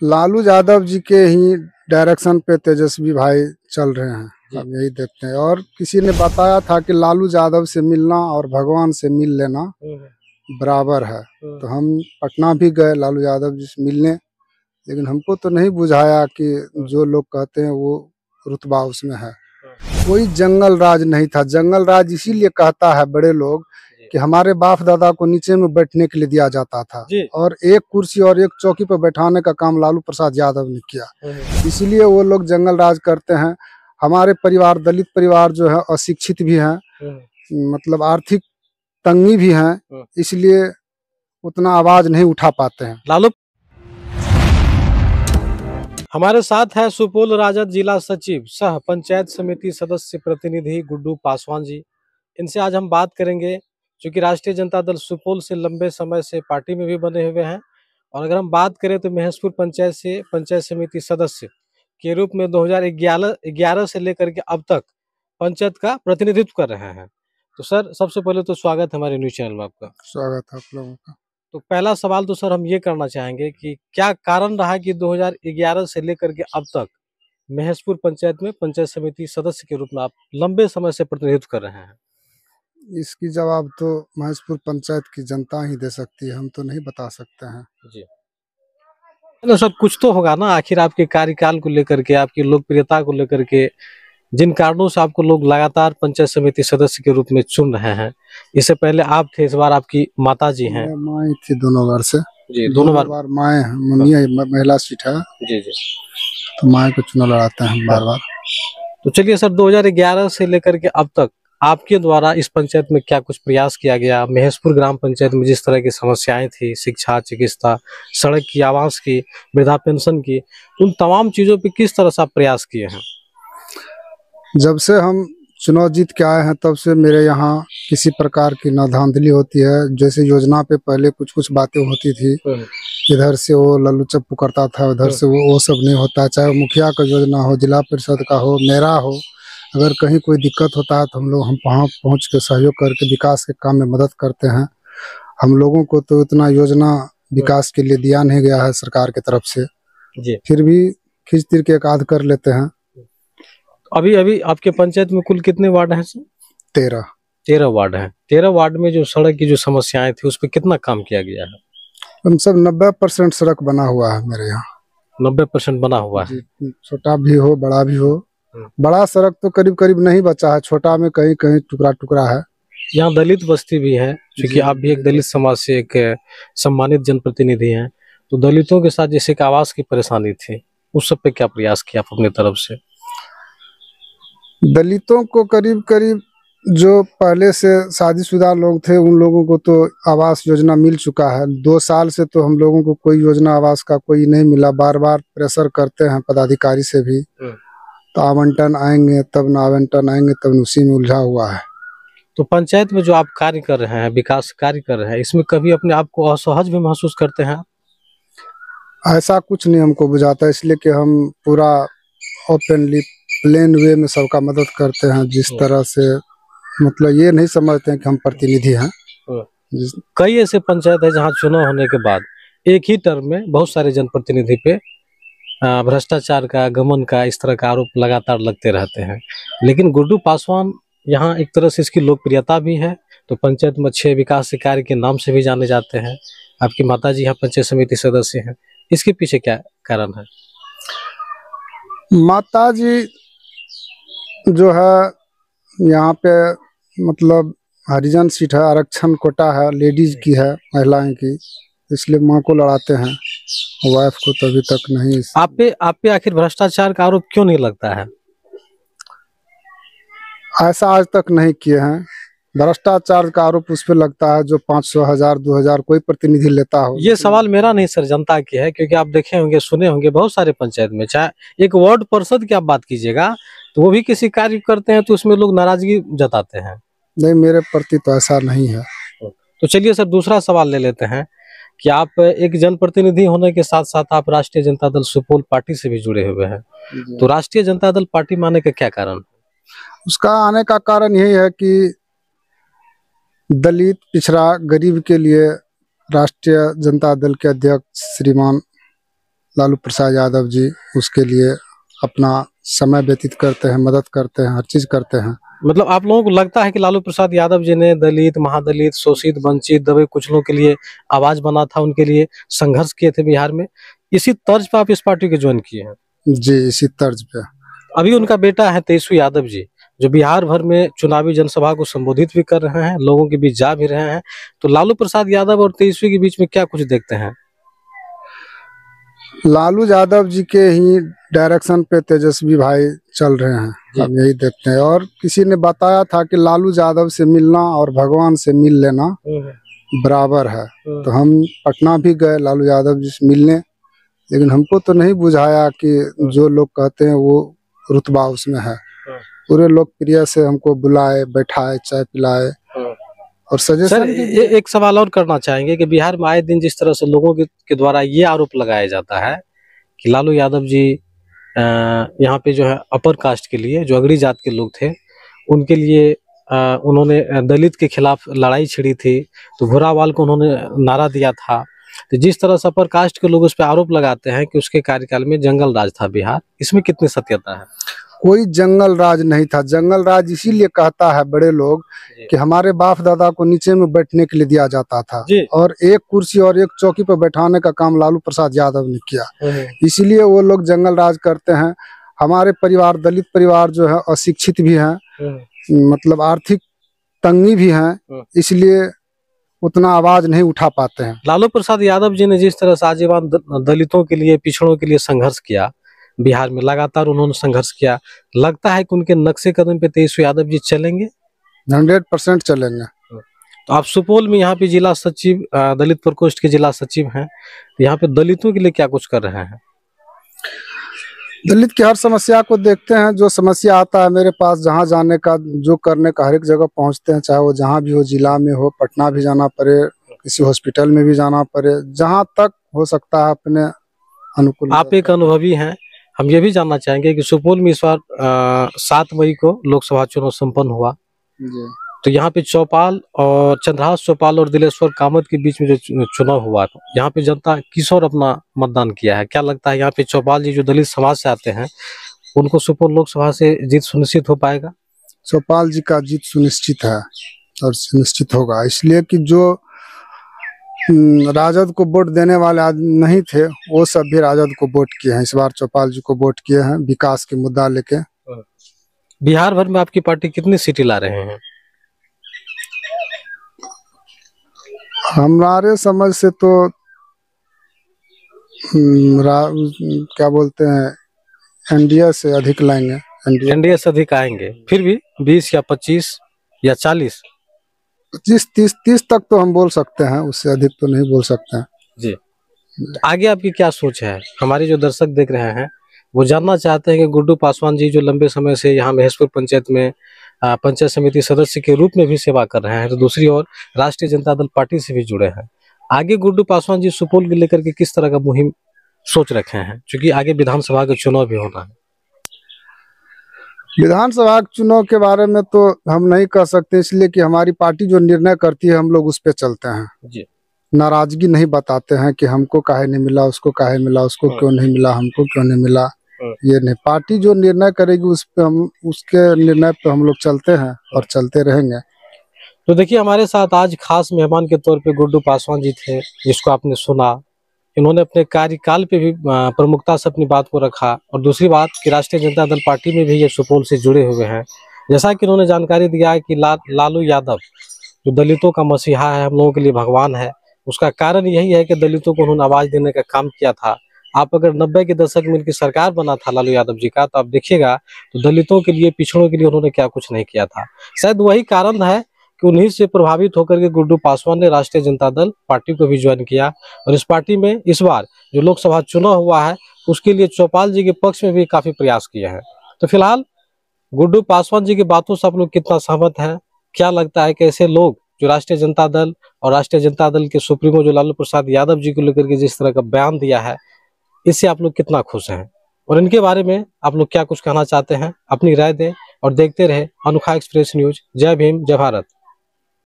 लालू यादव जी के ही डायरेक्शन पे तेजस्वी भाई चल रहे हैं, हम यही देखते हैं। और किसी ने बताया था कि लालू यादव से मिलना और भगवान से मिल लेना बराबर है। तो हम पटना भी गए लालू यादव जी से मिलने, लेकिन हमको तो नहीं बुझाया कि जो लोग कहते हैं वो रुतबा उसमें है। कोई जंगल राज नहीं था। जंगल राज इसीलिए कहता है बड़े लोग कि हमारे बाप दादा को नीचे में बैठने के लिए दिया जाता था, और एक कुर्सी और एक चौकी पर बैठाने का काम लालू प्रसाद यादव ने किया, इसीलिए वो लोग जंगल राज करते हैं। हमारे परिवार दलित परिवार जो है अशिक्षित भी हैं, मतलब आर्थिक तंगी भी हैं, इसलिए उतना आवाज नहीं उठा पाते हैं। लालू हमारे साथ है सुपौल राजद जिला सचिव सह पंचायत समिति सदस्य प्रतिनिधि गुड्डू पासवान जी। इनसे आज हम बात करेंगे, क्योंकि राष्ट्रीय जनता दल सुपौल से लंबे समय से पार्टी में भी बने हुए हैं। और अगर हम बात करें तो महेशपुर पंचायत से पंचायत समिति सदस्य के रूप में 2011 से लेकर के अब तक पंचायत का प्रतिनिधित्व कर रहे हैं। तो सर, सबसे पहले तो स्वागत है हमारे न्यूज चैनल में आपका। स्वागत है आप लोगों का। तो पहला सवाल तो सर हम ये करना चाहेंगे कि क्या कारण रहा कि 2011 से लेकर के अब तक महेशपुर पंचायत में पंचायत समिति सदस्य के रूप में आप लंबे समय से प्रतिनिधित्व कर रहे हैं? इसकी जवाब तो महेशपुर पंचायत की जनता ही दे सकती है, हम तो नहीं बता सकते हैं। जी ना सर, कुछ तो होगा ना, आखिर आपके कार्यकाल को लेकर के, आपकी लोकप्रियता को लेकर के, जिन कारणों से आपको लोग लगातार पंचायत समिति सदस्य के रूप में चुन रहे हैं। इससे पहले आप थे, इस बार आपकी माता जी हैं। माँ थी दोनों बार से। जी, दोनों बार माए हैं, मुनिया महिला सीट है। जी जी, तो माए को चुनाव लड़ाते हैं बार बार। तो चलिए सर, 2011 से लेकर के अब तक आपके द्वारा इस पंचायत में क्या कुछ प्रयास किया गया? महेशपुर ग्राम पंचायत में जिस तरह की समस्याएं थी, शिक्षा, चिकित्सा, सड़क की, आवास की, वृद्धा पेंशन की, उन तमाम चीजों पे किस तरह से आप प्रयास किए हैं? जब से हम चुनाव जीत के आए हैं तब से मेरे यहाँ किसी प्रकार की न धांधली होती है। जैसे योजना पे पहले कुछ कुछ बातें होती थी, इधर से वो लल्लू चप्पू करता था, उधर से वो सब नहीं होता। चाहे वो मुखिया का योजना हो, जिला परिषद का हो, मेरा हो, अगर कहीं कोई दिक्कत होता है तो हम लोग वहाँ पहुँच के सहयोग करके विकास के काम में मदद करते हैं। हम लोगों को तो इतना योजना विकास के लिए दिया नहीं गया है सरकार की तरफ से, फिर भी खींच तीर के एक आध कर लेते हैं। अभी अभी आपके पंचायत में कुल कितने वार्ड हैं सर? 13 वार्ड हैं। 13 वार्ड में जो सड़क की जो समस्याएं थी उस पर कितना काम किया गया है? हम सब 90% सड़क बना हुआ है मेरे यहाँ। 90% बना हुआ है। छोटा भी हो बड़ा भी हो। बड़ा सड़क तो करीब करीब नहीं बचा है, छोटा में कहीं कहीं टुकड़ा टुकड़ा है। यहाँ दलित बस्ती भी है, क्योंकि आप भी एक दलित समाज से एक सम्मानित जनप्रतिनिधि हैं। तो दलितों के साथ जैसे आवास की परेशानी थी, उस सब पे क्या प्रयास किया आप अपनी तरफ से? दलितों को करीब करीब जो पहले से शादीशुदा लोग थे उन लोगों को तो आवास योजना मिल चुका है। 2 साल से तो हम लोगों को कोई योजना आवास का कोई नहीं मिला। बार बार प्रेशर करते हैं पदाधिकारी से भी, तो आवंटन आएंगे तब न, आवंटन आएंगे तब, उसी में उलझा हुआ है। तो पंचायत में जो आप कार्य कर रहे हैं, विकास कार्य कर रहे हैं, इसमें कभी अपने आप को असहज भी महसूस करते हैं? ऐसा कुछ नहीं हमको बुझाता, इसलिए कि हम पूरा ओपनली प्लेन वे में सबका मदद करते हैं। जिस तरह से मतलब ये नहीं समझते हैं कि हम प्रतिनिधि हैं। कई ऐसे पंचायत है जहां चुनाव होने के बाद एक ही टर्म में बहुत सारे जनप्रतिनिधि पे भ्रष्टाचार का, गमन का, इस तरह का आरोप लगातार लगते रहते हैं। लेकिन गुड्डू पासवान यहाँ एक तरह से इसकी लोकप्रियता भी है, तो पंचायत में अच्छे विकास के कार्य के नाम से भी जाने जाते हैं। आपकी माताजी यहाँ पंचायत समिति सदस्य हैं, इसके पीछे क्या कारण है? माताजी जो है यहाँ पे मतलब हरिजन सीट है, आरक्षण कोटा है, लेडीज की है, महिलाएं की, इसलिए माँ को लड़ाते हैं, वाइफ को तो अभी तक नहीं। आप पे आखिर भ्रष्टाचार का आरोप क्यों नहीं लगता है? ऐसा आज तक नहीं किए हैं। भ्रष्टाचार का आरोप उस पर लगता है जो 500, 1000, 2000 कोई प्रतिनिधि लेता हो। ये सवाल मेरा नहीं सर, जनता की है, क्योंकि आप देखे होंगे, सुने होंगे बहुत सारे पंचायत में, चाहे एक वार्ड पार्षद की आप बात कीजिएगा तो वो भी किसी कार्य करते हैं तो उसमें लोग नाराजगी जताते हैं। नहीं, मेरे प्रति तो ऐसा नहीं है। तो चलिए सर, दूसरा सवाल ले लेते हैं कि आप एक जनप्रतिनिधि होने के साथ साथ आप राष्ट्रीय जनता दल सुपौल पार्टी से भी जुड़े हुए हैं। तो राष्ट्रीय जनता दल पार्टी में आने का क्या कारण? उसका आने का कारण यही है कि दलित, पिछड़ा, गरीब के लिए राष्ट्रीय जनता दल के अध्यक्ष श्रीमान लालू प्रसाद यादव जी उसके लिए अपना समय व्यतीत करते हैं, मदद करते हैं, हर चीज करते हैं। मतलब आप लोगों को लगता है कि लालू प्रसाद यादव जी ने दलित, महादलित, शोषित, वंचित, दबे कुचलों के लिए आवाज बना था, उनके लिए संघर्ष किए थे बिहार में, इसी तर्ज पे आप इस पार्टी को ज्वाइन किए हैं? जी, इसी तर्ज पे। अभी उनका बेटा है तेजस्वी यादव जी, जो बिहार भर में चुनावी जनसभा को संबोधित भी कर रहे हैं, लोगों के बीच जा भी रहे हैं। तो लालू प्रसाद यादव और तेजस्वी के बीच में क्या कुछ देखते हैं? लालू यादव जी के ही डायरेक्शन पे तेजस्वी भाई चल रहे हैं, हम यही देखते हैं। और किसी ने बताया था कि लालू यादव से मिलना और भगवान से मिल लेना बराबर है, तो हम पटना भी गए लालू यादव जी से मिलने, लेकिन हमको तो नहीं बुझाया कि जो लोग कहते हैं वो रुतबा उसमें है। पूरे लोकप्रिय से हमको बुलाए, बैठाए, चाय पिलाए और सजेशन। एक सवाल और करना चाहेंगे कि बिहार में आए दिन जिस तरह से लोगों के द्वारा ये आरोप लगाया जाता है कि लालू यादव जी यहाँ पे जो है अपर कास्ट के लिए, जो अगड़ी जात के लोग थे, उनके लिए उन्होंने दलित के खिलाफ लड़ाई छिड़ी थी, तो भूरावाल को उन्होंने नारा दिया था। तो जिस तरह से अपर कास्ट के लोग उस पर आरोप लगाते हैं कि उसके कार्यकाल में जंगल राज था बिहार, इसमें कितनी सत्यता है? कोई जंगल राज नहीं था। जंगल राज इसीलिए कहता है बड़े लोग कि हमारे बाप दादा को नीचे में बैठने के लिए दिया जाता था, और एक कुर्सी और एक चौकी पर बैठाने का काम लालू प्रसाद यादव ने किया, इसीलिए वो लोग जंगल राज करते हैं। हमारे परिवार, दलित परिवार जो है अशिक्षित भी हैं, मतलब आर्थिक तंगी भी हैं, इसलिए उतना आवाज नहीं उठा पाते हैं। लालू प्रसाद यादव जी ने जिस तरह से आजीवन दलितों के लिए, पिछड़ों के लिए संघर्ष किया, बिहार में लगातार उन्होंने संघर्ष किया, लगता है कि उनके नक्शे कदम पे तेजस्वी यादव जी चलेंगे? 100% चलेंगे। तो आप सुपौल में यहाँ पे जिला सचिव, दलित प्रकोष्ठ के जिला सचिव हैं, तो यहाँ पे दलितों के लिए क्या कुछ कर रहे हैं? दलित की हर समस्या को देखते हैं। जो समस्या आता है मेरे पास, जहाँ जाने का, जो करने का, हर एक जगह पहुँचते हैं, चाहे वो जहाँ भी हो, जिला में हो, पटना भी जाना पड़े, किसी हॉस्पिटल में भी जाना पड़े, जहाँ तक हो सकता है अपने अनुकूल। आप एक अनुभवी हैं, हम ये भी जानना चाहेंगे कि सुपौल में इस बार 7 मई को लोकसभा चुनाव संपन्न हुआ, तो यहाँ पे चौपाल और चंद्रहास चौपाल और दिलेश्वर कामत के बीच में जो चुनाव हुआ, यहाँ पे जनता किस ओर अपना मतदान किया है? क्या लगता है यहाँ पे चौपाल जी जो दलित समाज से आते हैं, उनको सुपौल लोकसभा से जीत सुनिश्चित हो पाएगा? चौपाल जी का जीत सुनिश्चित है और सुनिश्चित होगा, इसलिए कि जो राजद को वोट देने वाले आदमी नहीं थे, वो सब भी राजद को वोट किए हैं। इस बार चौपाल जी को वोट किए हैं विकास के मुद्दा लेके। बिहार भर में आपकी पार्टी कितनी सीटें ला रहे हैं? हमारे समझ से तो क्या बोलते हैं, एनडीए से अधिक लाएंगे। एनडीए से अधिक आएंगे, फिर भी 20 या 25 या 40, 25-30 तक तो हम बोल सकते हैं, उससे अधिक तो नहीं बोल सकते हैं जी। आगे आपकी क्या सोच है? हमारे जो दर्शक देख रहे हैं वो जानना चाहते हैं कि गुड्डू पासवान जी जो लंबे समय से यहाँ महेशपुर पंचायत में पंचायत समिति सदस्य के रूप में भी सेवा कर रहे हैं, तो दूसरी ओर राष्ट्रीय जनता दल पार्टी से भी जुड़े हैं। आगे गुड्डू पासवान जी सुपौल को लेकर के किस तरह का मुहिम सोच रखे हैं, क्योंकि आगे विधानसभा के चुनाव भी होना है? विधानसभा चुनाव के बारे में तो हम नहीं कह सकते, इसलिए कि हमारी पार्टी जो निर्णय करती है हम लोग उस पर चलते हैं जी। नाराजगी नहीं बताते हैं कि हमको काहे नहीं मिला, उसको काहे मिला, उसको क्यों नहीं मिला, हमको क्यों नहीं मिला, ये नहीं। पार्टी जो निर्णय करेगी उस पे हम, उसके निर्णय पे हम लोग चलते हैं और चलते रहेंगे। तो देखिए, हमारे साथ आज खास मेहमान के तौर पे गुड्डू पासवान जी थे, जिसको आपने सुना। इन्होंने अपने कार्यकाल पे भी प्रमुखता से अपनी बात को रखा, और दूसरी बात कि राष्ट्रीय जनता दल पार्टी में भी ये सुपौल से जुड़े हुए हैं। जैसा कि इन्होंने जानकारी दिया है कि लालू यादव जो दलितों का मसीहा है, हम लोगों के लिए भगवान है, उसका कारण यही है कि दलितों को उन्होंने आवाज देने का काम किया था। आप अगर 90 के दशक में इनकी सरकार बना था लालू यादव जी का, तो आप देखिएगा तो दलितों के लिए, पिछड़ों के लिए उन्होंने क्या कुछ नहीं किया था। शायद वही कारण है कि उन्हीं से प्रभावित होकर के गुड्डू पासवान ने राष्ट्रीय जनता दल पार्टी को भी ज्वाइन किया, और इस पार्टी में इस बार जो लोकसभा चुनाव हुआ है उसके लिए चौपाल जी के पक्ष में भी काफी प्रयास किए हैं। तो फिलहाल गुड्डू पासवान जी की बातों से आप लोग कितना सहमत हैं? क्या लगता है कि ऐसे लोग जो राष्ट्रीय जनता दल और राष्ट्रीय जनता दल के सुप्रीमो जो लालू प्रसाद यादव जी को लेकर के जिस तरह का बयान दिया है, इससे आप लोग कितना खुश हैं, और इनके बारे में आप लोग क्या कुछ कहना चाहते हैं? अपनी राय दें और देखते रहे अनोखा एक्सप्रेस न्यूज। जय भीम, जय भारत।